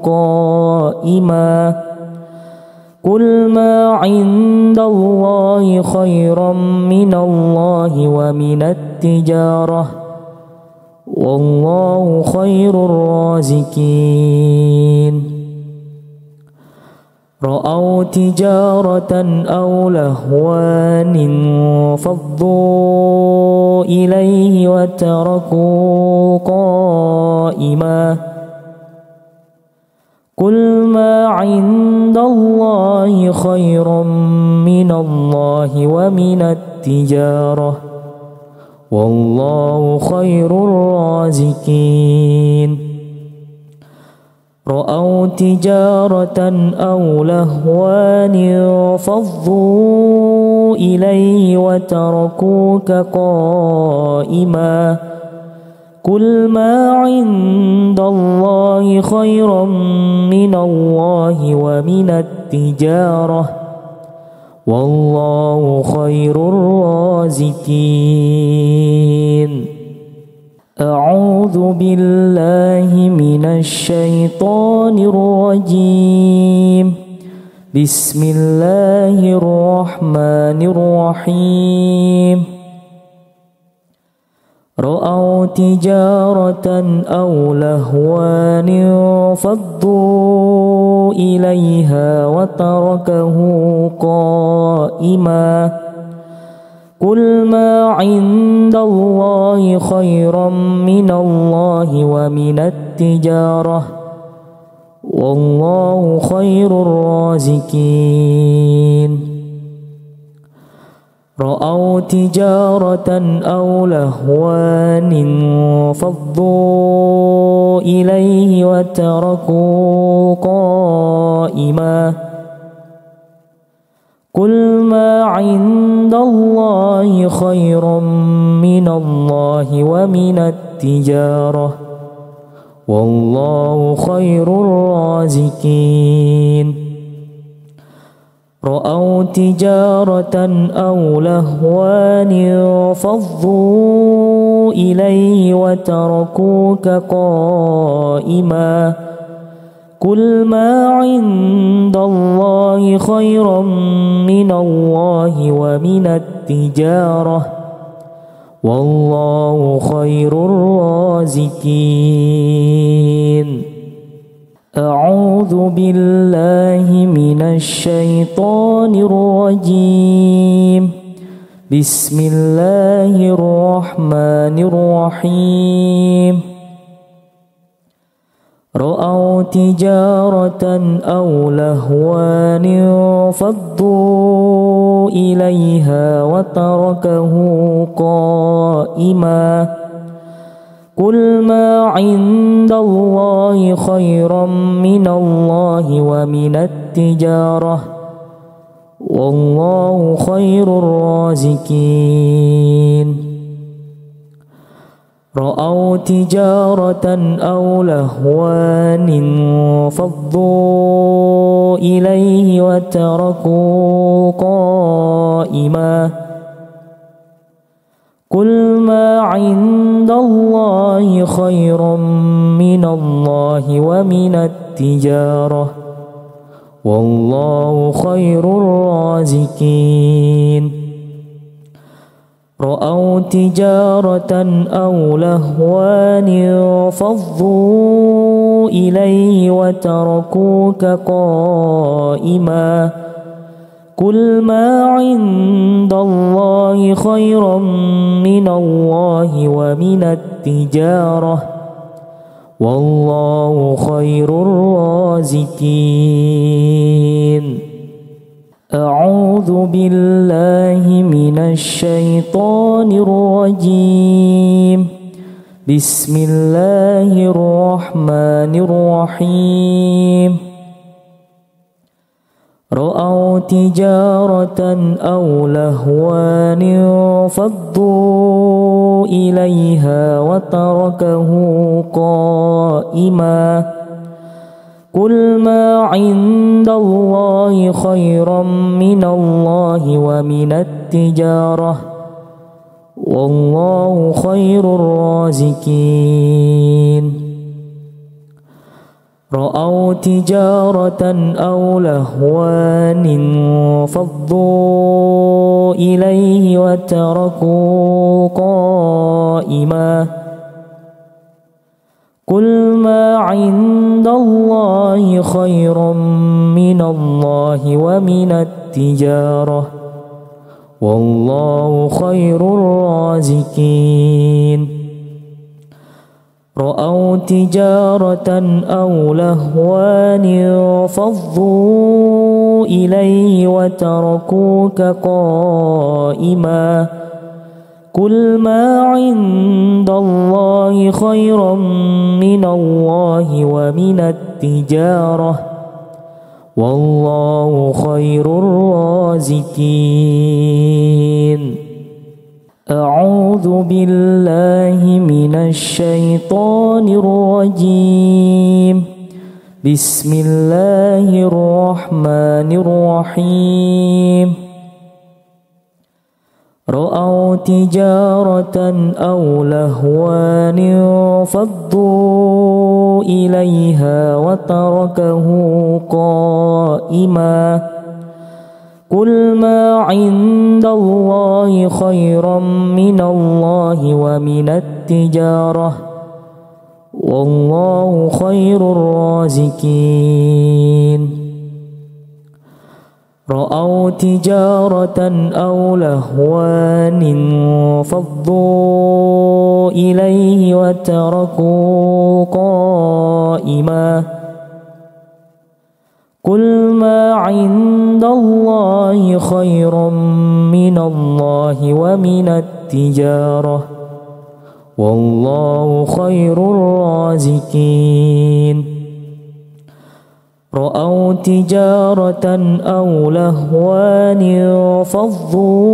قائما قل ما عند الله خيرا من الله ومن التجارة والله خير الرازقين. رأوا تجارة أو لهوا انفضوا إليه وتركوا قائما قل ما عند الله خير من الله ومن التجارة والله خير الرازقين. رأوا تجارة أو لهوا انفضوا إليه وتركوك قائما قل ما عند الله خيرا من الله ومن التجارة والله خير الرازقين. أعوذ بالله من الشيطان الرجيم. بسم الله الرحمن الرحيم. رأوا تجارة أو لهوا انفضوا إليها وتركه قائما قل ما عند الله خيرا من الله ومن التجارة والله خير الرازقين. رأوا تجارة أو لهوا انفضوا إليه وتركوا قائما قل ما عند الله خير من الله ومن التجارة والله خير الرازقين. رأوا تجارة أو لهوا انفضوا إليه وتركوك قائما قل ما عند الله خيرا من الله ومن التجارة والله خير الرازقين. أعوذ بالله من الشيطان الرجيم. بسم الله الرحمن الرحيم. رأوا تجارة أو لهوا انفضوا إليها وتركه قائما قل ما عند الله خيرا من الله ومن التجارة والله خير الرازقين. رأوا تجارة أو لهوا انفضوا إليه وتركوا قائما قل ما عند الله خير من الله ومن التجارة والله خير الرازقين. رأوا تجارة أو لهوا انفضوا إليه وتركوك قائما قل ما عند الله خير من الله ومن التجارة والله خير الرازقين. أعوذ بالله من الشيطان الرجيم. بسم الله الرحمن الرحيم. رأوا تجارة أو لهوا انفضوا إليها وتركه قائما قل ما عند الله خيرا من الله ومن التجارة والله خير الرازقين. رأوا تجارة أو لهوا انفضوا إليه وتركوا قائما قل ما عند الله خير من الله ومن التجارة والله خير الرازقين. رأوا تجارة أو لهوا انفضوا إليه وتركوك قائما قل ما عند الله خير من الله ومن التجارة والله خير الرازقين. أعوذ بالله من الشيطان الرجيم. بسم الله الرحمن الرحيم. رأوا تجارة أو لهوا انفضوا إليها وتركه قائما قل ما عند الله خيرا من الله ومن التجارة والله خير الرازقين. رأوا تجارة أو لهوا انفضوا إليه وتركوا قائما قل ما عند الله خير من الله ومن التجارة والله خير الرازقين. رأوا تجارة أو لهوا انفضوا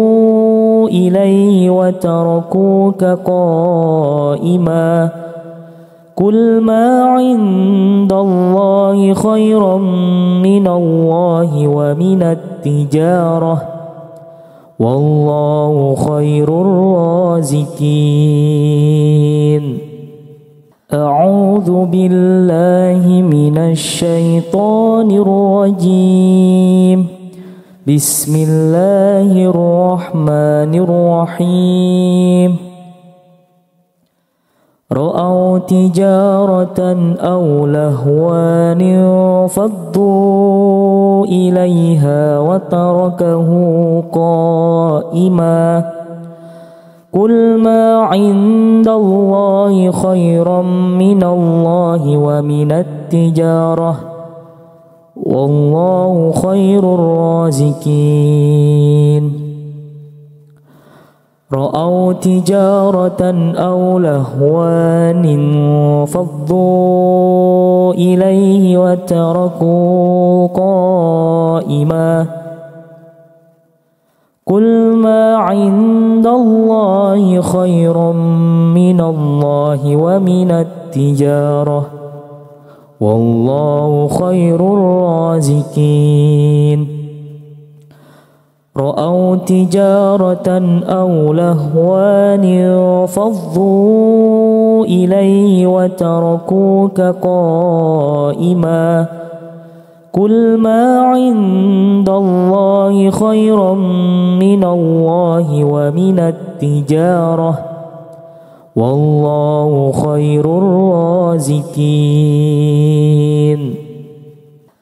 إليه وتركوك قائما قل ما عند الله خير من الله ومن التجارة والله خير الرازقين. أعوذ بالله من الشيطان الرجيم. بسم الله الرحمن الرحيم. رأوا تجارة أو لهوا انفضوا إليها وتركه قائما قل ما عند الله خيرا من الله ومن التجارة والله خير الرازقين. رأوا تجارة أو لهوا انفضوا إليه وتركوا قائما قل ما عند الله خير من الله ومن التجارة والله خير الرازقين. رأوا تجارة أو لهوا انفضوا إليه وتركوك قائما قل ما عند الله خير من الله ومن التجارة والله خير الرازقين.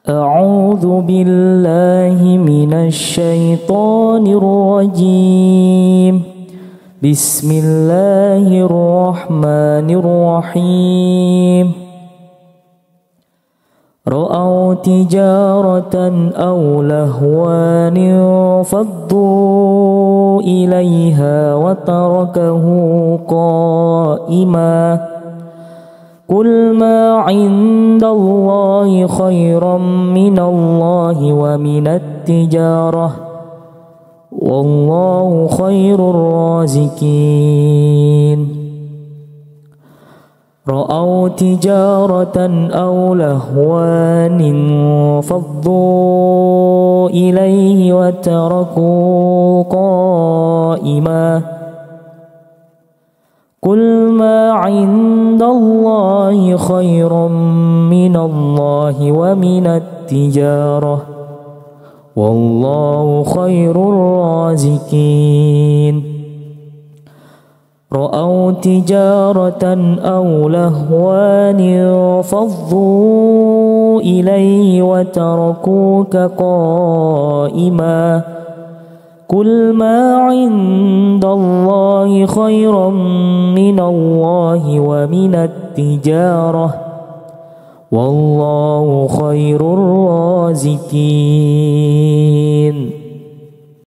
أعوذ بالله من الشيطان الرجيم. بسم الله الرحمن الرحيم. رأوا تجارة أو لهوا انفضوا إليها وتركه قائما قل ما عند الله خيرا من الله ومن التجارة والله خير الرازقين رأوا تجارة أو لهوا انفضوا إليه وتركوا قائما قل ما عند الله خير من الله ومن التجارة والله خير الرازقين رأوا تجارة أو لهوا انفضوا إليه وتركوك قائما قل ما عند الله خير من الله ومن التجارة والله خير الرازقين